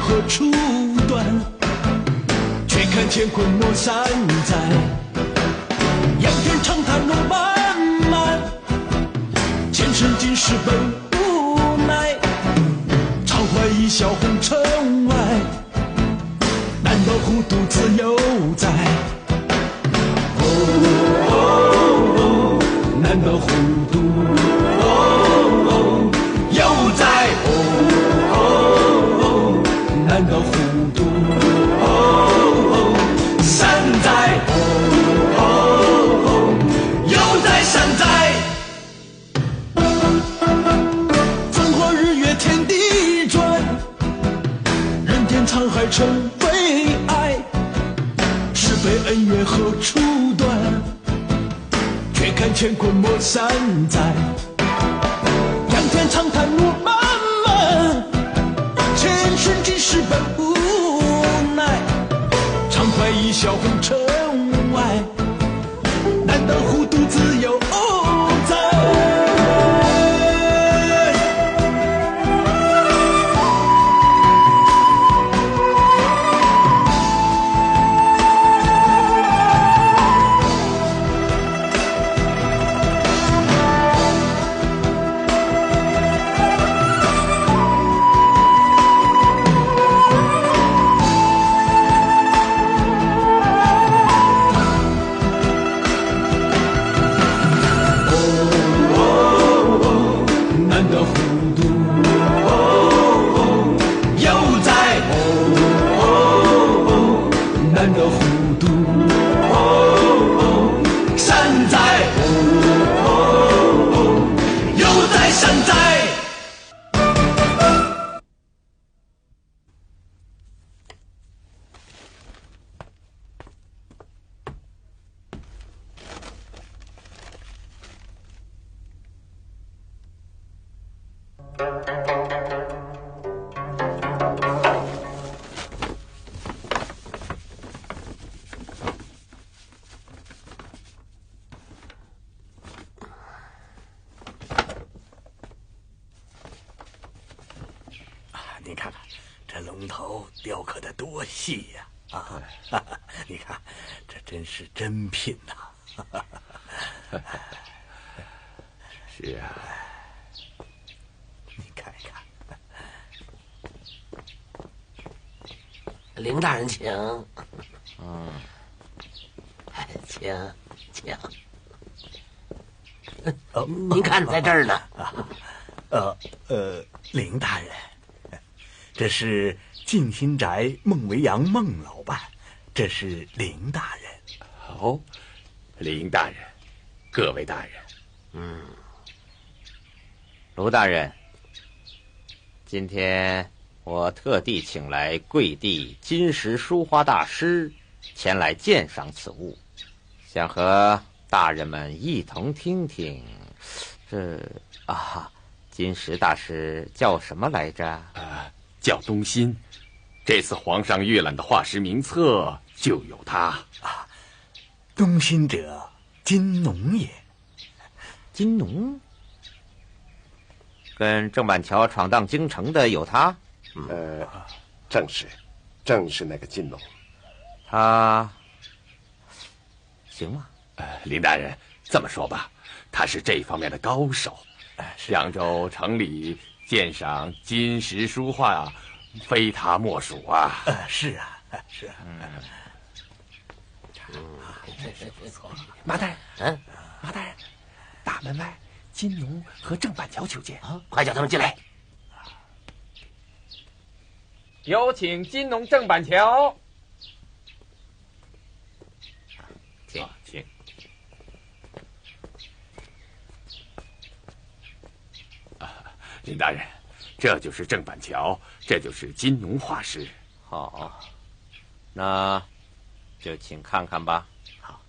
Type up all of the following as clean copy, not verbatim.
何处断？却看乾坤莫山在，仰天长叹路漫漫，前生今世本无奈，常怀一笑红尘外，难道孤独自由在？难道孤独又在？难道孤独山在？又在山在？风花日月天地转，人间沧海成悲哀，是非恩怨何处断？却看乾坤莫山在，仰天长叹路漫漫，前生今世本无奈，常怀一笑红尘外，难道孤独自由在？你看看这龙头雕刻的多细呀！你看这真是真品呐！是啊，你看一看。凌大人请。请。您看在这儿呢。凌大人，这是静心宅孟维阳孟老板，这是凌大人。哦，凌大人，各位大人。卢大人，今天我特地请来贵地金石书画大师前来鉴赏此物，想和大人们一同听听金石大师叫什么来着？叫东新。这次皇上阅览的画师名册就有他。东新者，金农也。金农？跟郑板桥闯荡京城的有他？正是那个金农。他行吗？林大人，这么说吧，他是这方面的高手。扬州城里鉴赏金石书画非他莫属啊。是啊。真是不错。马大人，马大人，大门外金农和郑板桥求见，快叫他们进来。有请金农郑板桥。请。林大人，这就是郑板桥，这就是金农画师。好，那就请看看吧。好。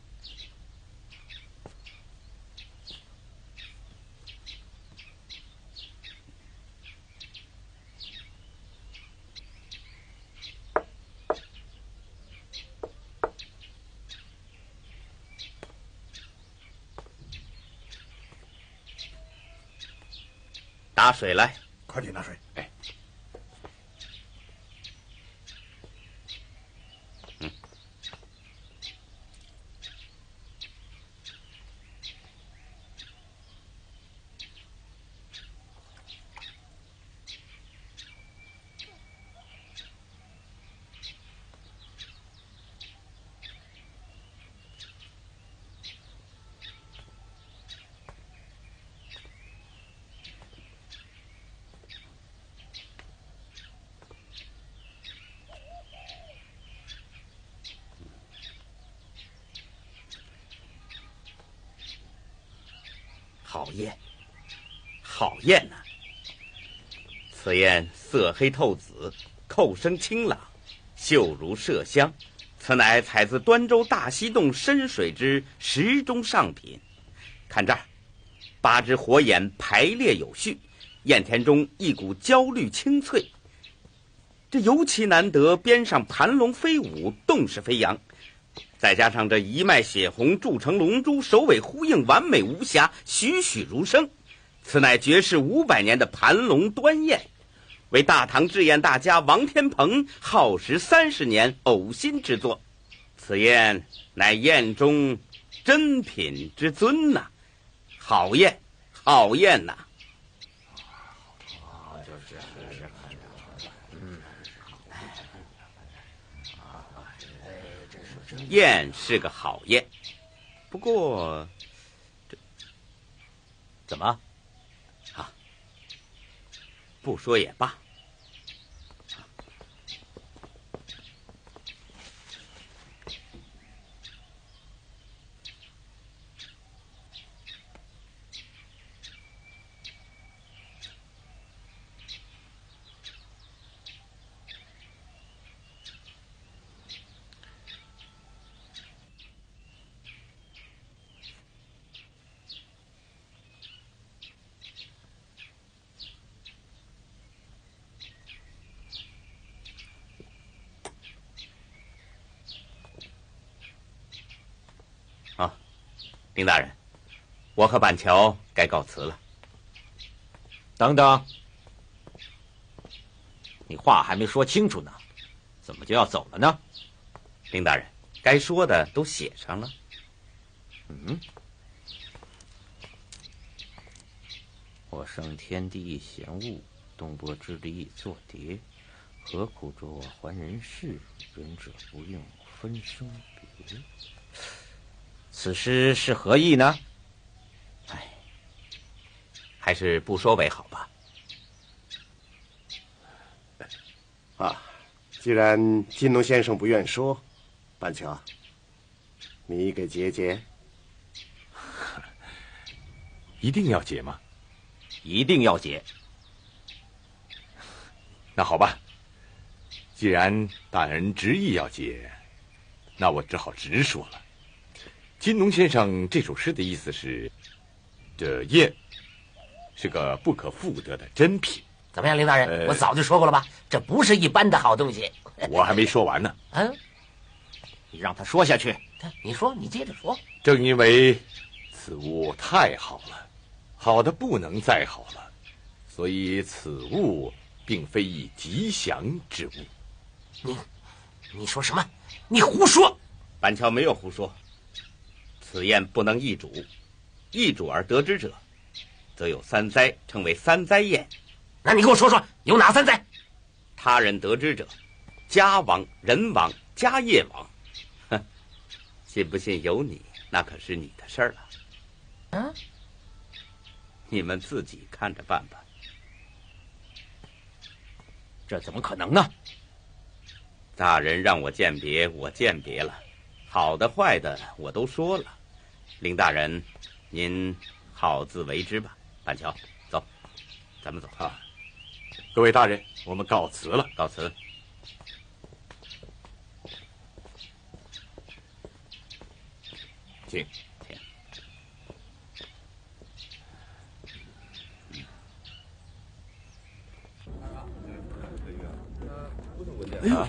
拿水来，快点拿水。哎，好燕，好燕呐！此燕色黑透紫，扣生清朗，秀如麝香。此乃采自端州大溪洞深水之石中上品。看这儿，8只火眼排列有序，燕田中一股焦绿清脆。这尤其难得，边上盘龙飞舞，动势飞扬，再加上这一脉血红铸成龙珠，首尾呼应，完美无瑕，栩栩如生。此乃绝世500年的盘龙端燕，为大唐制燕大家王天鹏耗时30年呕心之作。此燕乃燕中珍品之尊呐，好燕，好燕呐！燕是个好燕，不过怎么？不说也罢。林大人，我和板桥该告辞了。等等，你话还没说清楚呢，怎么就要走了呢？林大人，该说的都写上了。我生天地闲物，动波之力作蝶，何苦着还人世？仁者不用分生别。此诗是何意呢？还是不说为好吧。既然金龙先生不愿说，板桥，你给解解。一定要解吗？一定要解。那好吧，既然大人执意要解，那我只好直说了。金龙先生这首诗的意思是，这燕是个不可复得的珍品。怎么样，林大人？我早就说过了吧，这不是一般的好东西。我还没说完呢。你让他说下去。你说，你接着说。正因为此物太好了，好的不能再好了，所以此物并非一吉祥之物。你说什么？你胡说！板桥没有胡说。此燕不能易主，易主而得之者，则有3灾，称为3灾燕。那你给我说说，有哪3灾？他人得之者，家亡、人亡、家业亡。哼，信不信由你，那可是你的事儿了。你们自己看着办吧。这怎么可能呢？大人让我鉴别，我鉴别了，好的坏的我都说了。林大人，您好自为之吧。板桥，走，咱们走。各位大人，我们告辞了。告辞。请。哎呦，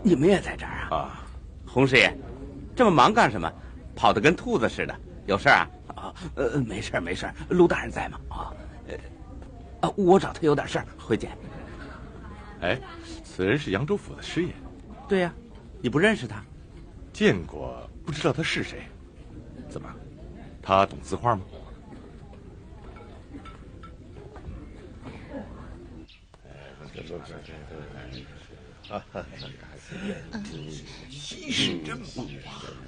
你们也在这儿啊？洪师爷，这么忙干什么？跑得跟兔子似的，有事啊？没事没事。陆大人在吗？我找他有点事儿，回见。哎，此人是扬州府的师爷。对呀，你不认识他？见过，不知道他是谁。怎么，他懂字画吗？稀世珍宝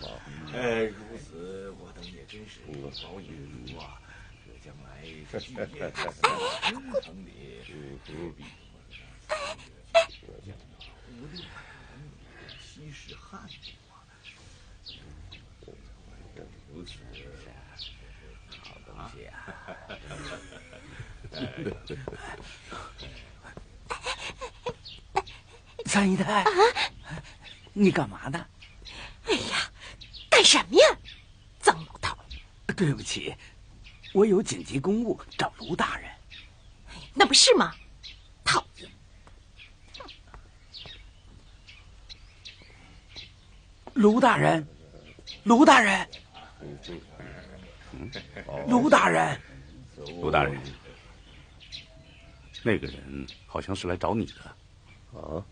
啊！如此我等也真是宝也如啊！这将来巨燕城里何必稀世汉物啊！如此好东西，三姨太，你干嘛呢？哎呀，干什么呀，脏老头！对不起，我有紧急公务找卢大人。那不是吗？讨厌！卢大人，卢大人，卢大人，卢大人，那个人好像是来找你的。啊，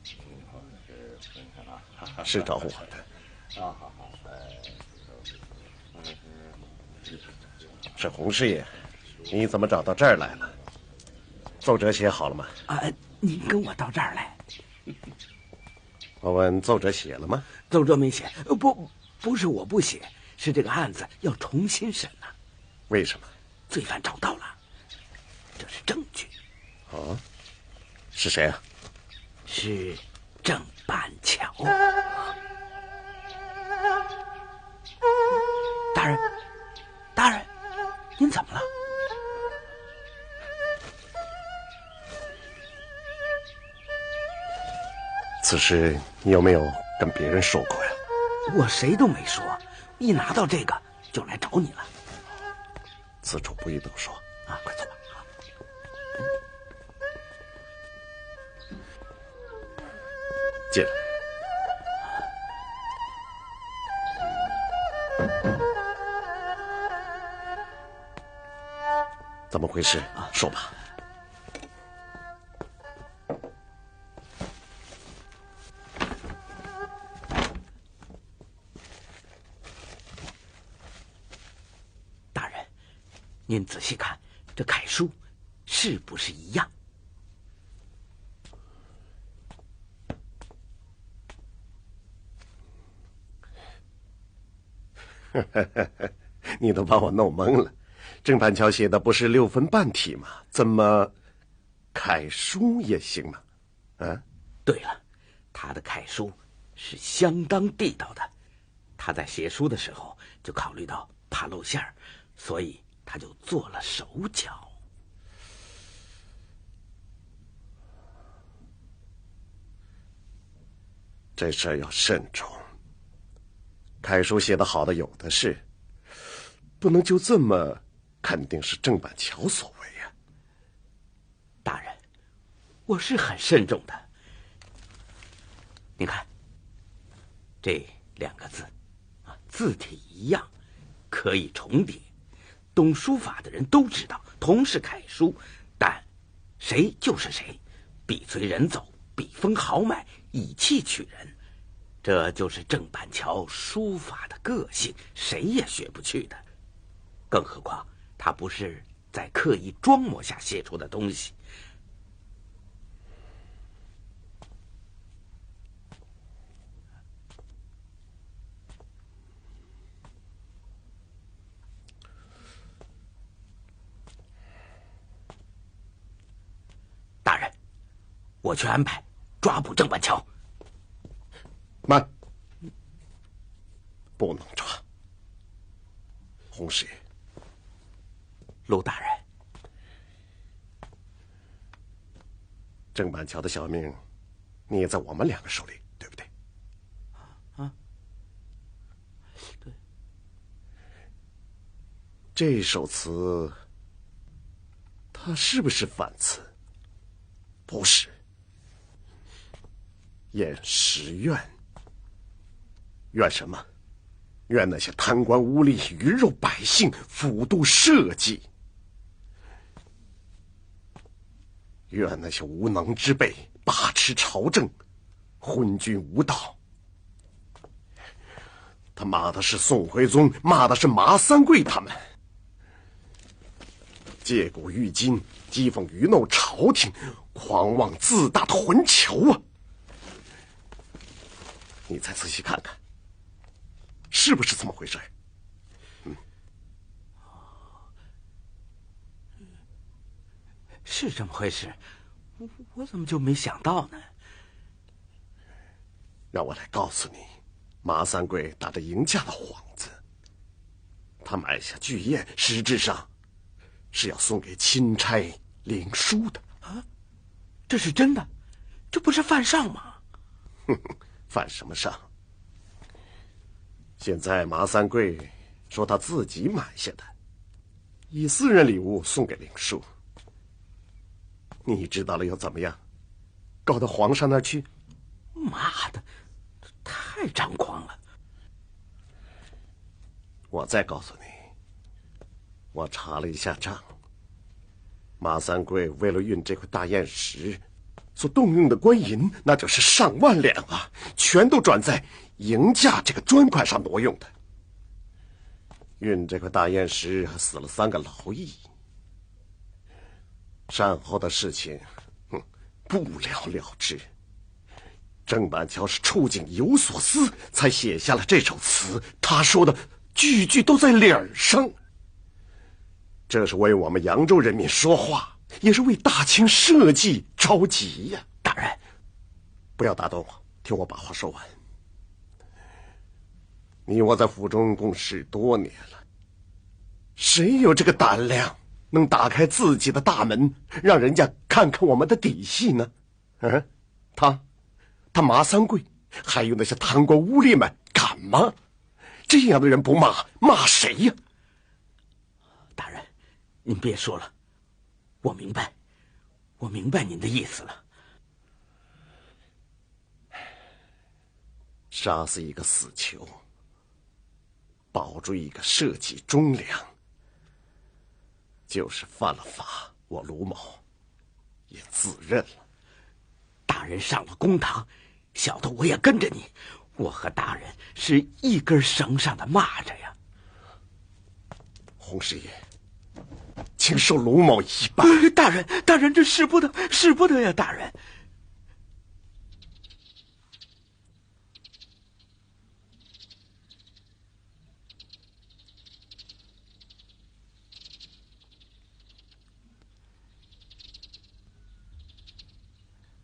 是找我的。是洪师爷，你怎么找到这儿来了？奏折写好了吗？您跟我到这儿来。我问奏折写了吗？奏折没写，不是我不写，是这个案子要重新审了。为什么？罪犯找到了，这是证据。啊？是谁啊？是郑板桥。大人，大人，您怎么了？此事你有没有跟别人说过呀？我谁都没说，一拿到这个就来找你了。此处不宜多说啊，快坐吧。进来。怎么回事？说吧。大人，您仔细看，这楷书是不是一样？你都把我弄懵了。郑板桥写的不是6分半体吗？怎么楷书也行吗？啊，对了，他的楷书是相当地道的。他在写书的时候就考虑到怕露馅儿，所以他就做了手脚。这事儿要慎重。楷书写得好的有的是，不能就这么肯定是郑板桥所为呀。大人，我是很慎重的。你看，这2个字，字体一样，可以重叠。懂书法的人都知道，同是楷书，但谁就是谁，笔随人走，笔锋豪迈，以气取人。这就是郑板桥书法的个性，谁也学不去的。更何况他不是在刻意装模下写出的东西。大人，我去安排抓捕郑板桥。慢，不能抓。洪师爷，陆大人，郑板桥的小命，你也在我们2个手里，对不对？啊，对。这首词，它是不是反词？不是。厌时怨。怨什么？怨那些贪官污吏、鱼肉百姓、腐度社稷；怨那些无能之辈把持朝政、昏君无道。他骂的是宋徽宗，骂的是马三桂他们，借古喻今，讥讽愚弄朝廷，狂妄自大的混球啊！你再仔细看看，是不是这么回事？是这么回事，我怎么就没想到呢？让我来告诉你，马三桂打着迎驾的幌子，他买下巨宴，实质上是要送给钦差领书的啊！这是真的，这不是犯上吗？犯什么上？现在马三贵说他自己买下的，以私人礼物送给林叔。你知道了又怎么样？告到皇上那儿去？妈的，太张狂了！我再告诉你，我查了一下账，马三贵为了运这块大堰石所动用的官银，那就是上万两啊，全都转在银架这个砖块上挪用的。运这块大堰石还死了3个劳役，善后的事情，不了了之。郑板桥是触景有所思，才写下了这首词。他说的句句都在理儿上。这是为我们扬州人民说话，也是为大清社稷着急呀！大人，不要打断我，听我把话说完。你我在府中共事多年了，谁有这个胆量能打开自己的大门，让人家看看我们的底细呢？他马三贵，还有那些贪官污吏们，敢吗？这样的人不骂谁呀？大人，您别说了，我明白您的意思了。杀死一个死囚，保住一个社稷忠良，就是犯了法，我卢某也自认了。大人上了公堂，小的我也跟着你，我和大人是一根绳上的蚂蚱呀。洪师爷，请受卢某一拜。大人，这使不得呀，大人。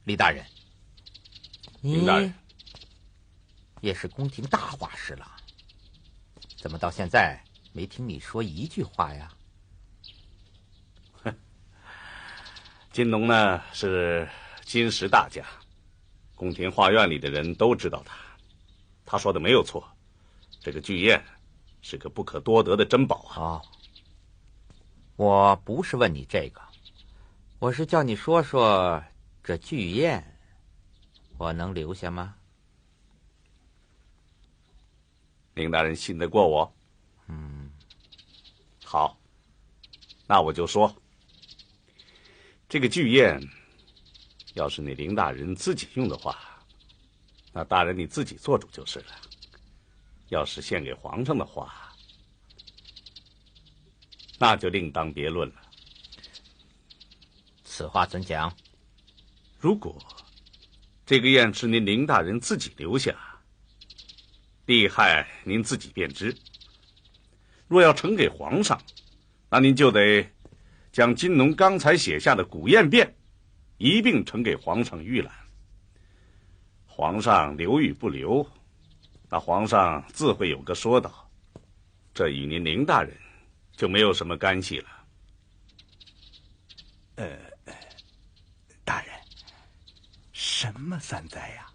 李大人，林大人也是宫廷大画师了，怎么到现在没听你说一句话呀？金农呢是金石大家，宫廷画院里的人都知道他。他说的没有错，这个巨砚是个不可多得的珍宝啊。哦，我不是问你这个，我是叫你说说。这巨砚，我能留下吗？林大人信得过我？好，那我就说，这个巨砚，要是你林大人自己用的话，那大人你自己做主就是了。要是献给皇上的话，那就另当别论了。此话怎讲？如果这个砚是您林大人自己留下，利害您自己便知。若要呈给皇上，那您就得将金农刚才写下的古砚变一并呈给皇上预览。皇上留与不留，那皇上自会有个说道，这与您林大人就没有什么干系了。大人，什么三灾呀？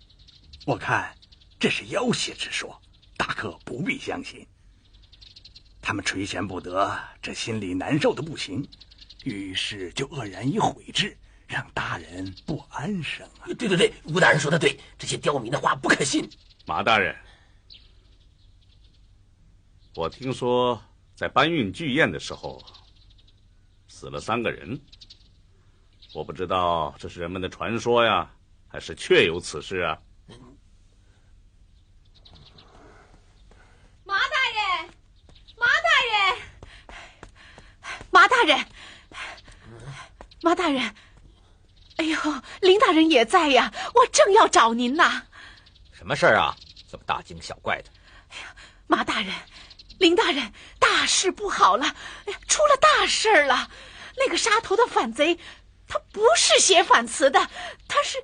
我看这是要挟之说，大可不必相信。他们垂涎不得，这心里难受的不行，于是就愕然以悔之，让大人不安生啊。对，吴大人说的对，这些刁民的话不可信。马大人，我听说在搬运巨砚的时候死了3个人，我不知道这是人们的传说呀，还是确有此事啊？马大人，马大人，马大人，哎呦，林大人也在呀，我正要找您呢。什么事儿啊？这么大惊小怪的？哎呀，马大人，林大人，大事不好了！哎呀，出了大事了！那个杀头的反贼，他不是写反词的，他是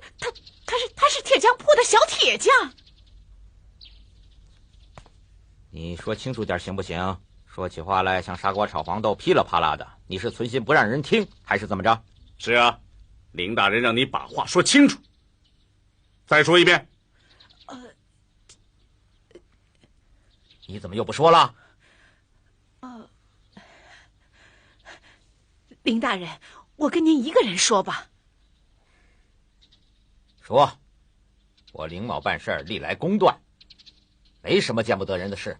铁匠铺的小铁匠。你说清楚点行不行？说起话来像砂锅炒黄豆，噼里啪啦的。你是存心不让人听，还是怎么着？是啊，林大人让你把话说清楚。再说一遍。你怎么又不说了？林大人，我跟您一个人说吧。说，我林某办事儿历来公断，没什么见不得人的事。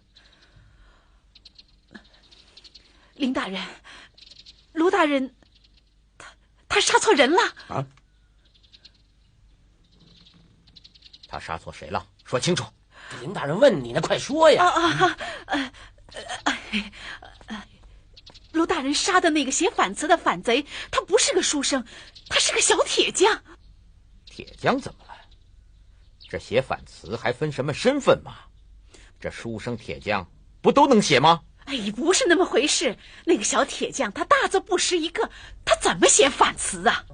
林大人，卢大人，他杀错人了啊！他杀错谁了？说清楚。林大人问你呢，快说呀！卢大人杀的那个写反词的反贼，他不是个书生，他是个小铁匠。铁匠怎么了？这写反词还分什么身份吗？这书生铁匠不都能写吗？哎，不是那么回事。那个小铁匠他大字不识一个，他怎么写反词啊？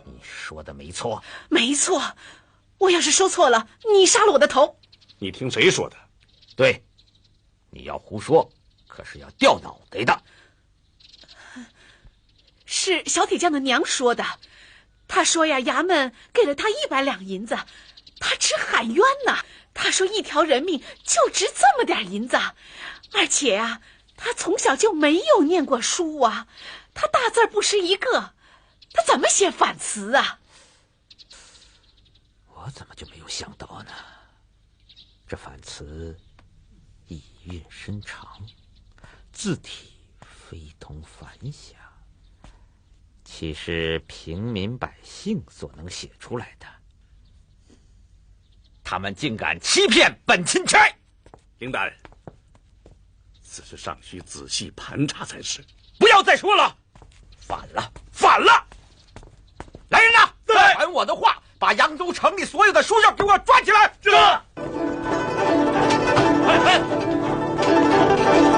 你说的没错。没错，我要是说错了，你杀了我的头。你听谁说的？对，你要胡说，可是要掉脑袋的。是小铁匠的娘说的，他说呀，衙门给了他100两银子，他直喊冤呐。他说一条人命就值这么点银子，而且啊，他从小就没有念过书啊，他大字不识一个，他怎么写反词啊？我怎么就没有想到呢？这反词意蕴深长，字体非同凡响，岂是平民百姓所能写出来的？他们竟敢欺骗本钦差！林大人，此事尚需仔细盘查才是。不要再说了，反了，反了！来人呐，传我的话，把扬州城里所有的书生给我抓起来！是。快！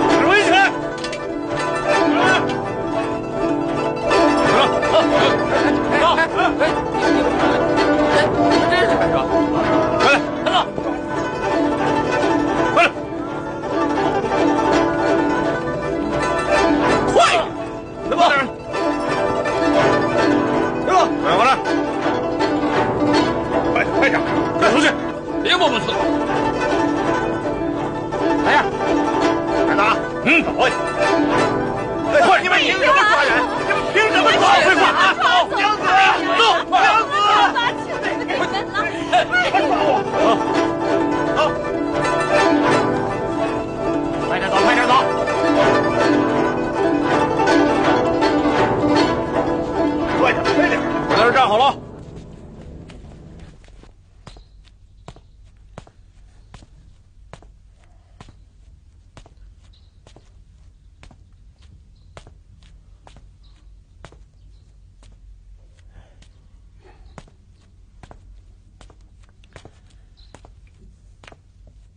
指挥起来！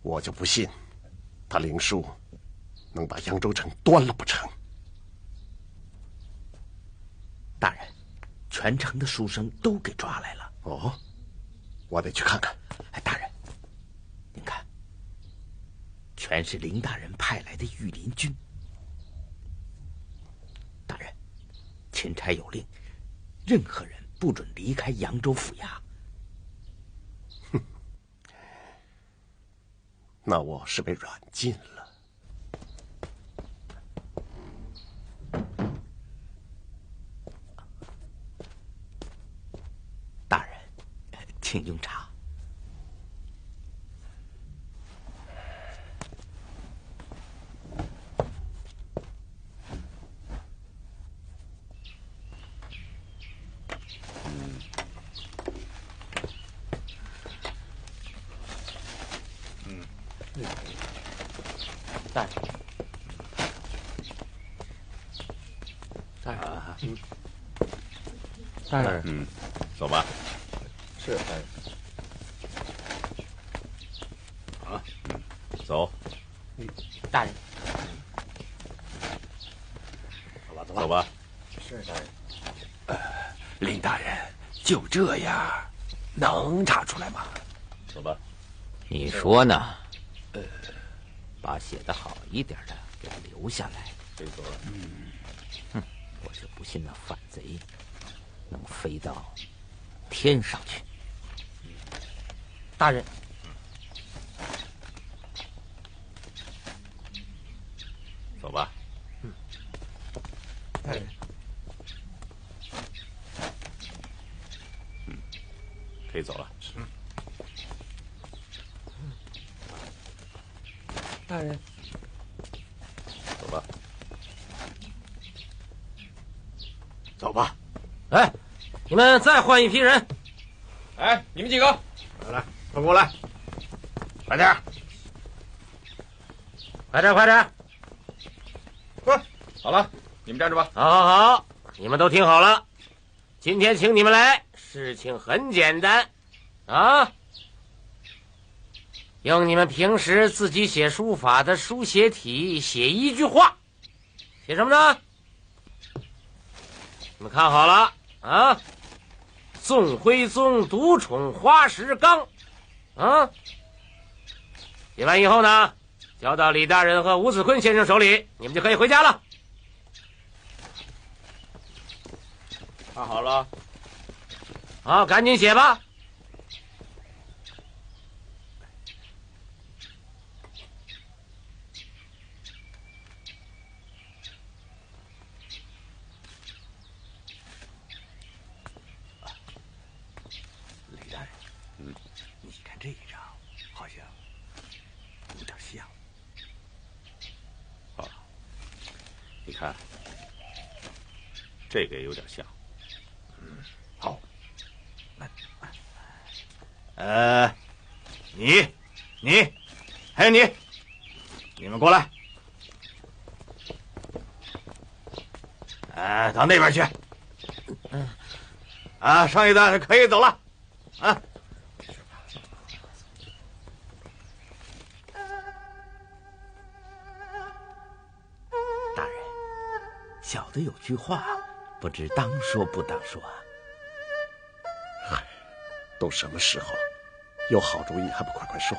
我就不信，他林叔能把扬州城端了不成？大人，全城的书生都给抓来了。哦，我得去看看。哎，大人，您看，全是林大人派来的御林军。大人，钦差有令，任何人不准离开扬州府衙。那我是被软禁了。大人，请用茶。大人，大人，大人，走吧。是大人。啊，走。大人，走吧，走吧。是大人。林大人，就这样，能查出来吗？走吧。你说呢？把写得好一点的给留下来。谁走了？哼，我就不信那反贼能飞到天上去。大人，可以走了。大人，走吧。走吧。哎，你们再换一批人。哎，你们几个，来，快过来，快点，快点，快点！好了，你们站着吧。好，好，好，你们都听好了。今天请你们来，事情很简单，啊，用你们平时自己写书法的书写体写一句话，写什么呢？你们看好了啊！宋徽宗独宠花石纲，啊，写完以后呢，交到李大人和吴子坤先生手里，你们就可以回家了。看好了，好，赶紧写吧。李大人，你看这一张，好像有点像。啊，你看，这个也有点像。好，你，还有你们过来，到那边去。上一段可以走了，啊。大人，小的有句话，不知当说不当说啊。都什么时候了，有好主意还不快快说？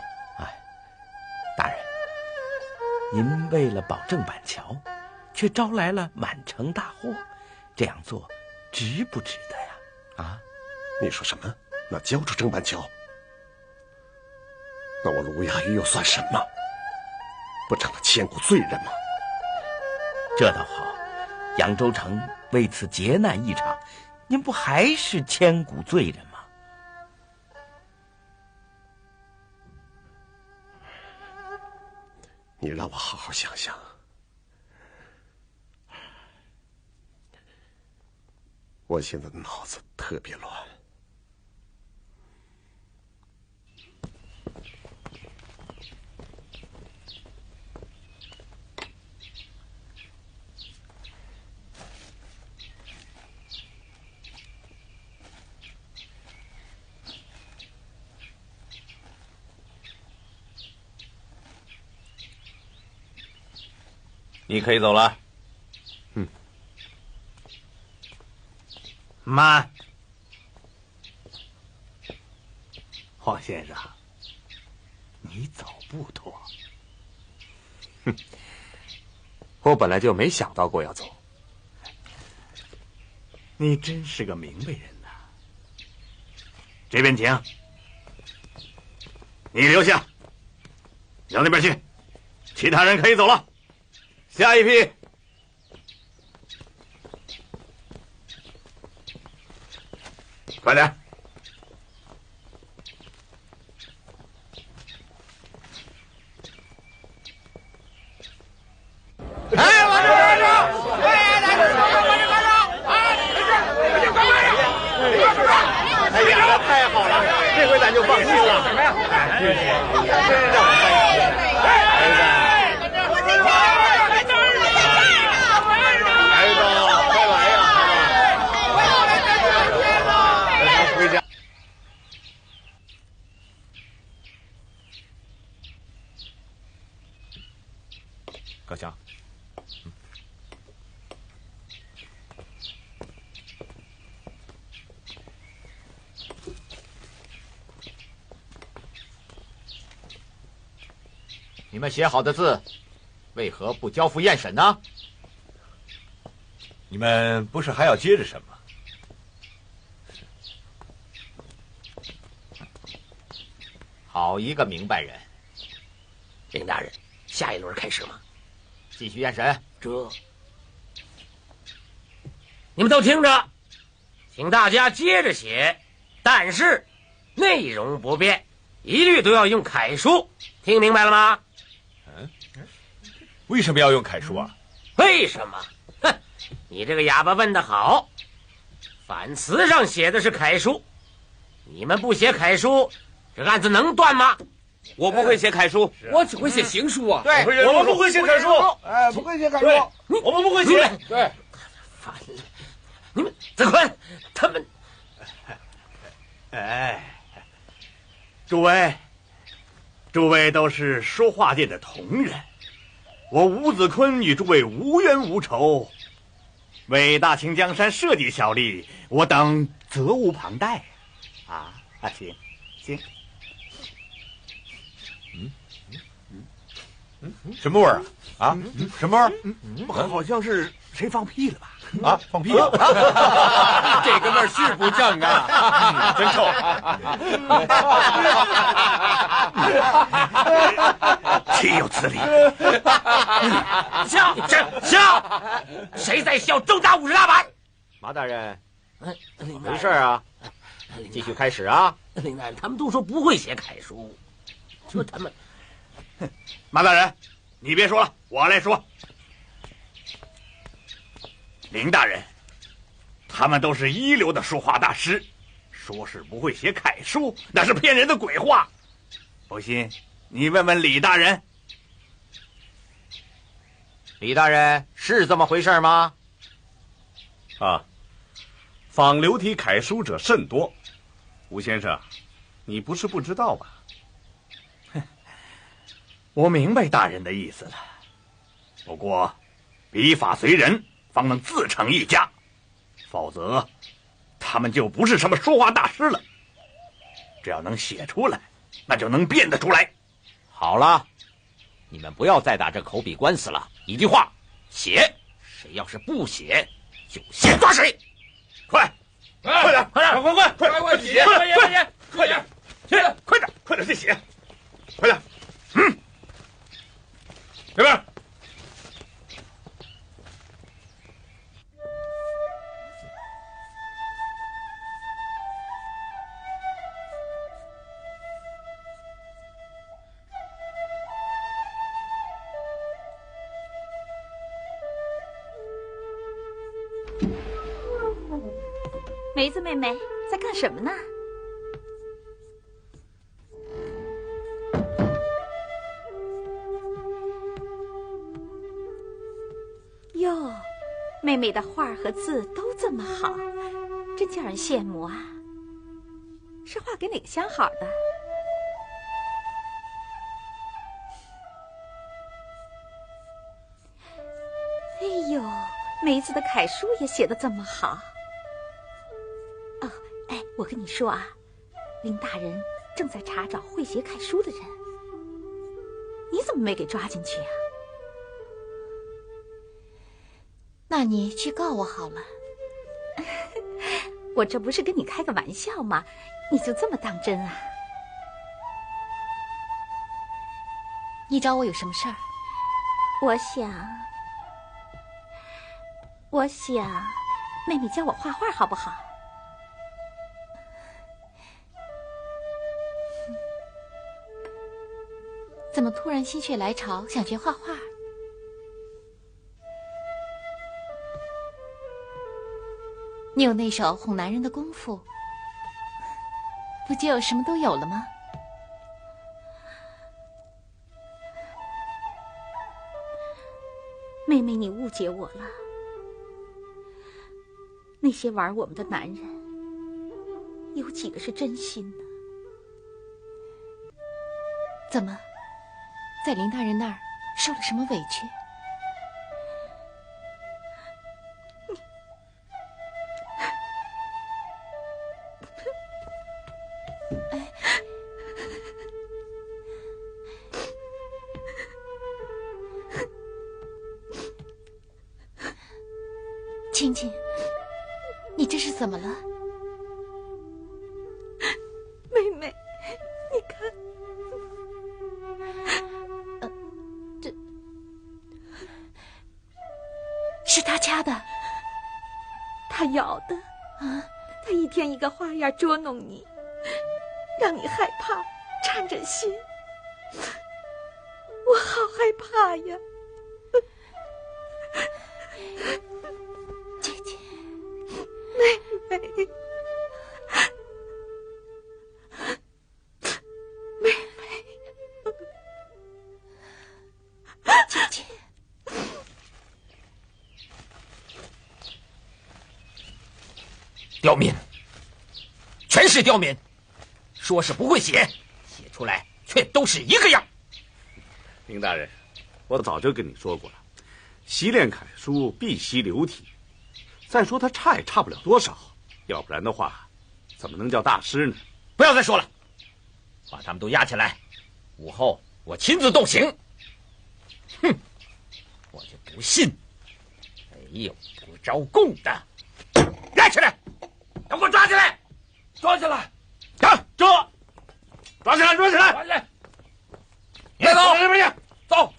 大人，您为了保证板桥，却招来了满城大祸，这样做值不值得呀？你说什么？那交出郑板桥，那我卢亚玉又算什么？不成了千古罪人吗？这倒好，扬州城为此劫难一场，您不还是千古罪人吗？你让我好好想想。我现在的脑子特别乱。你可以走了。慢，黄先生，你走不妥。我本来就没想到过要走。你真是个明白人呐。这边请，你留下，到那边去，其他人可以走了。下一批。快点！哎，往这来着！哎，来这，往这来着！哎，没事，快点，快点！哎呀，太好了，这回咱就放心了。怎么样？哎，真是让我开心。孩子，我今天还当然来了，孩子，快来呀！回家。高翔，你们写好的字，为何不交付验审呢？你们不是还要接着审吗？好一个明白人！林大人，下一轮开始吗？继续验审。你们都听着，请大家接着写，但是内容不变，一律都要用楷书，听明白了吗？为什么要用楷书啊？为什么？哼，你这个哑巴问得好。反词上写的是楷书，你们不写楷书，这案子能断吗？我不会写楷书，我只会写行书啊。对，我们不会写楷书。哎，不会写楷书。我们不会写。对，烦了！你们子坤他们，诸位都是书画界的同仁，我吴子坤与诸位无冤无仇，为大清江山社稷效力，我等责无旁贷啊！行。什么味儿啊？什么味儿？好像是谁放屁了吧？啊，放屁啊！这个味儿是不正啊，真臭！岂有此理！笑！谁在笑？重打50大板！马大人，没事啊？继续开始啊！林大人，他们都说不会写楷书，说他们。马大人，你别说了，我来说。林大人，他们都是一流的书画大师，说是不会写楷书，那是骗人的鬼话。不信，你问问李大人。李大人，是这么回事吗？啊，仿流体楷书者甚多。吴先生，你不是不知道吧？我明白大人的意思了，不过笔法随人，方能自成一家，否则他们就不是什么书画大师了。只要能写出来，那就能变得出来。好了，你们不要再打这口笔官司了。一句话，写，谁要是不写，就先抓谁。快点，快写，快点去写，快点。这边。梅子妹妹在干什么呢？哟，妹妹的画和字都这么好，真叫人羡慕啊！是画给哪个相好的？哎呦，梅子的楷书也写得这么好。哦，哎，我跟你说啊，林大人正在查找会写楷书的人，你怎么没给抓进去啊？那你去告我好了。我这不是跟你开个玩笑吗？你就这么当真啊？你找我有什么事儿？我想，妹妹教我画画好不好？怎么突然心血来潮想学画画？你有那手哄男人的功夫，不就什么都有了吗？妹妹，你误解我了。那些玩我们的男人，有几个是真心的？怎么，在林大人那儿受了什么委屈？青青，你这是怎么了？妹妹，你看，这是他掐的，他咬的啊！他一天一个花样捉弄你，让你害怕，缠着心。我好害怕呀！姐姐，妹妹，妹妹，姐姐，刁民，全是刁民，说是不会写，写出来却都是一个样。林大人，我早就跟你说过了，习练楷书必须流体。再说他差也差不了多少，要不然的话，怎么能叫大师呢？不要再说了，把他们都押起来，午后我亲自动刑。哼，我就不信没有不招供的。押起来，给我抓起来，抓起来，抓起来，抓起来，抓起来！别走，这边去，走。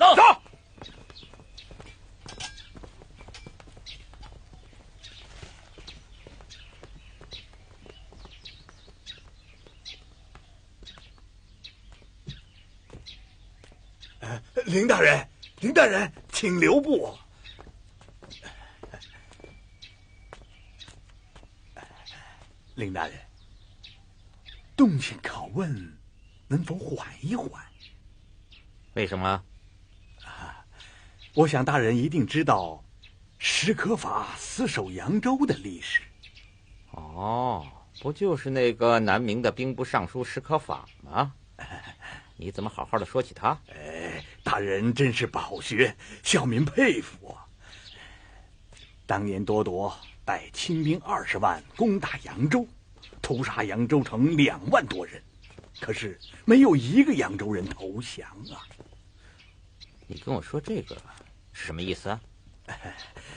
林大人，林大人，请留步。林大人，动刑拷问能否缓一缓？为什么？我想大人一定知道史可法死守扬州的历史。哦，不就是那个南明的兵部尚书史可法吗？你怎么好好的说起他？大人真是饱学，小民佩服啊。当年多铎带清兵20万攻打扬州，屠杀扬州城2万多人，可是没有一个扬州人投降啊。你跟我说这个是什么意思啊？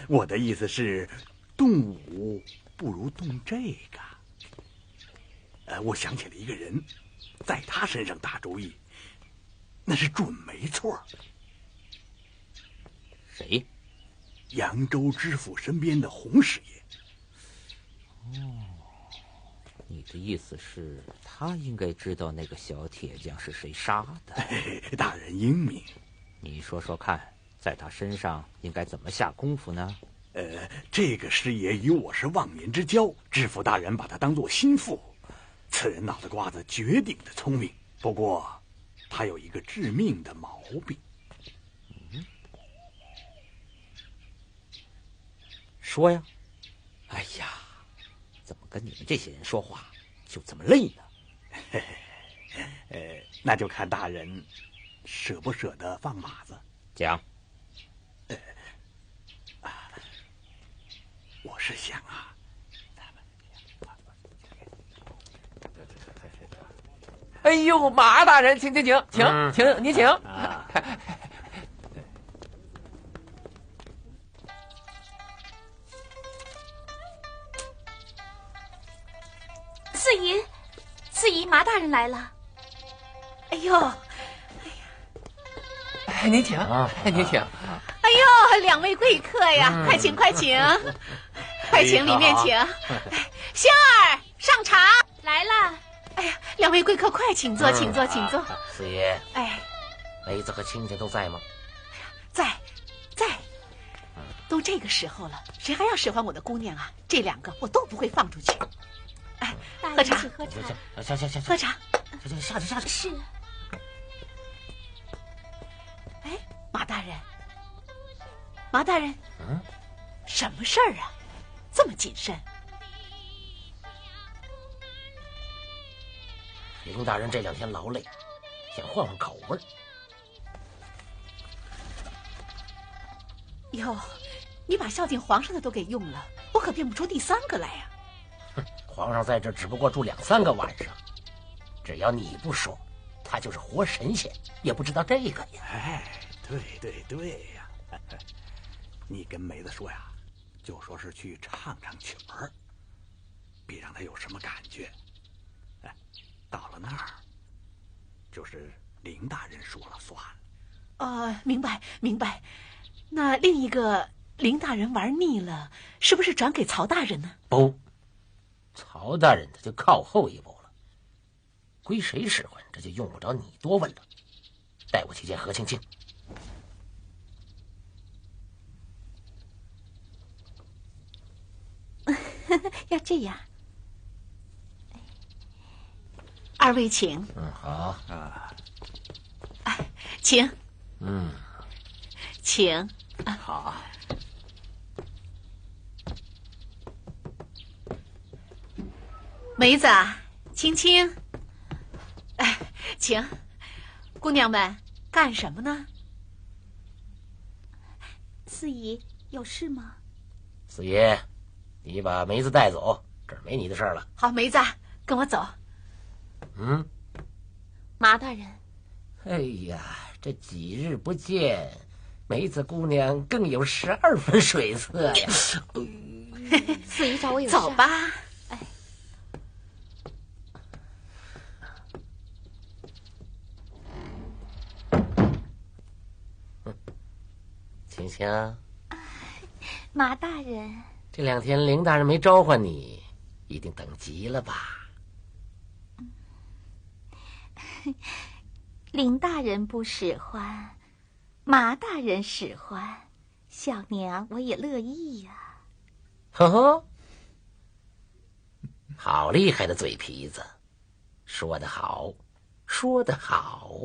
我的意思是，动武不如动这个。我想起了一个人，在他身上打主意，那是准没错。谁？扬州知府身边的洪师爷。哦，你的意思是，他应该知道那个小铁匠是谁杀的？大人英明。你说说看，在他身上应该怎么下功夫呢？这个师爷与我是忘年之交，知府大人把他当作心腹。此人脑袋瓜子绝顶的聪明，不过他有一个致命的毛病。说呀。哎呀，怎么跟你们这些人说话就这么累呢？那就看大人舍不舍得放马子。讲。我是想啊，哎呦，马大人，请，您请。四姨，马大人来了。哎呦，您请，您请。哎呦，两位贵客呀，快请，快请，快请，里面请。星儿，上茶来了。哎呀，两位贵客，快请坐，请坐，请坐。四爷，哎，梅子和亲家都在吗？在。都这个时候了，谁还要使唤我的姑娘啊？这2个我都不会放出去。哎，喝茶，喝茶。行，喝茶。下去。是。哎，马大人，什么事儿啊？这么谨慎？林大人这2天劳累，想换换口味。哟，你把孝敬皇上的都给用了，我可变不出第3个来呀。皇上在这只不过住2、3个晚上，只要你不说，他就是活神仙也不知道这个呀。哎，对呀。你跟梅子说呀，就说是去唱曲儿，别让他有什么感觉。到了那儿，就是林大人说了算。明白。那另一个林大人玩腻了，是不是转给曹大人呢？不，曹大人他就靠后一步了。归谁使唤，这就用不着你多问了。带我去见何青青。要这样，二位请。好啊，请。请。好。梅子，青青，请。姑娘们干什么呢？四姨有事吗？四爷，你把梅子带走，这儿没你的事儿了。好，梅子，跟我走。马大人。哎呀，这几日不见，梅子姑娘更有12分水色呀。四姨找我有事。走吧。青青，马大人，这2天林大人没召唤你，一定等急了吧？林大人不使唤，马大人使唤，小娘我也乐意呀。呵呵，好厉害的嘴皮子，说得好，说得好。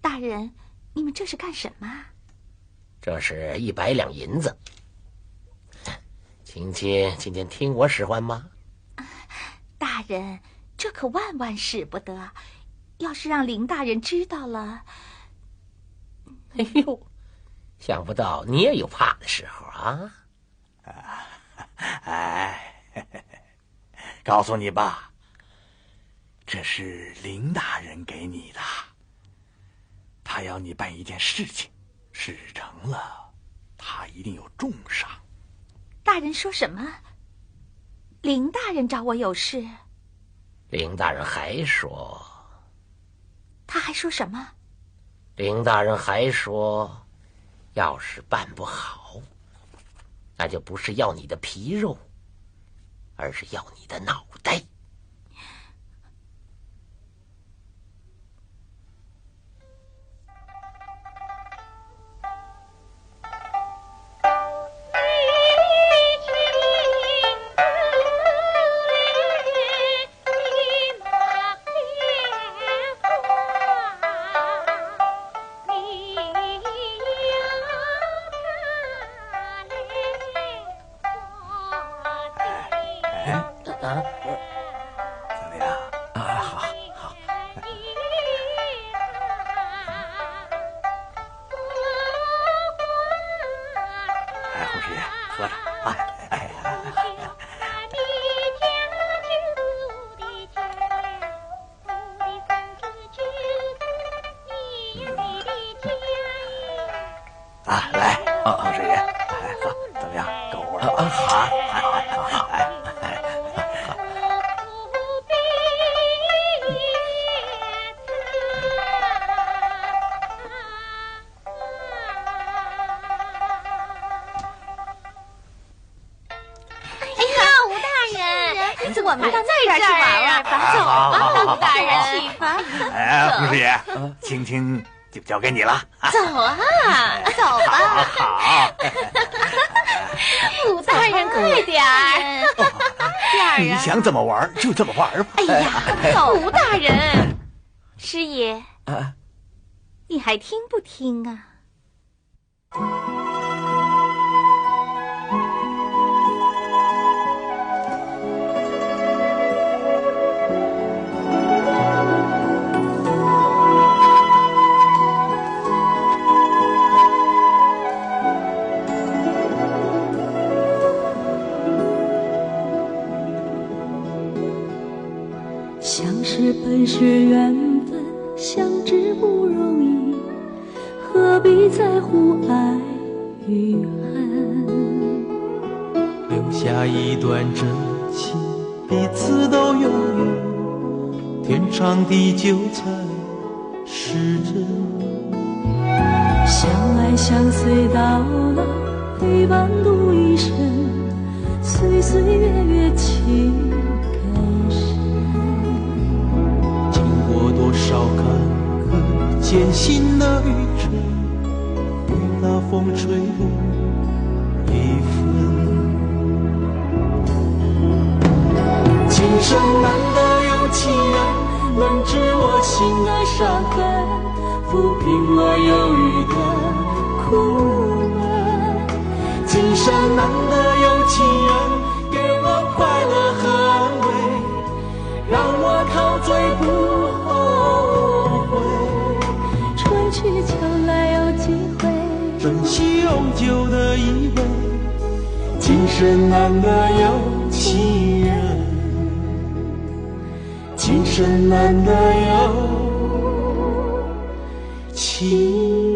大人，你们这是干什么？这是100两银子。青青今天听我使唤吗？大人，这可万万使不得，要是让林大人知道了。哎呦，想不到你也有怕的时候啊！告诉你吧，这是林大人给你的，他要你办一件事情，事成了，他一定有重赏。大人说什么？林大人找我有事。林大人还说。他还说什么？林大人还说，要是办不好，那就不是要你的皮肉，而是要你的脑袋。我们到那边去玩玩吧，走吧，陆大人。去吧。洪师爷，青青就交给你了。走啊，走吧。好。陆大人，快点儿，点儿。你想怎么玩就怎么玩吧。哎呀，走，陆大人。师爷，你还听不听啊？相识本是缘分，相知不容易，何必在乎爱与恨？留下一段真情，彼此都拥有，天长地久才是真。相爱相随到老，陪伴度一生，岁岁月月情更深。经过多少坎坷艰辛的旅程，雨打风吹离分。今生难得有情人，能知我心的伤痕，抚平我忧郁的苦闷。今生难得有情人，给我快乐和安慰，让我陶醉不后悔。春去秋来有机会，珍惜永久的依偎。今生难得有情人，今生难得有情人。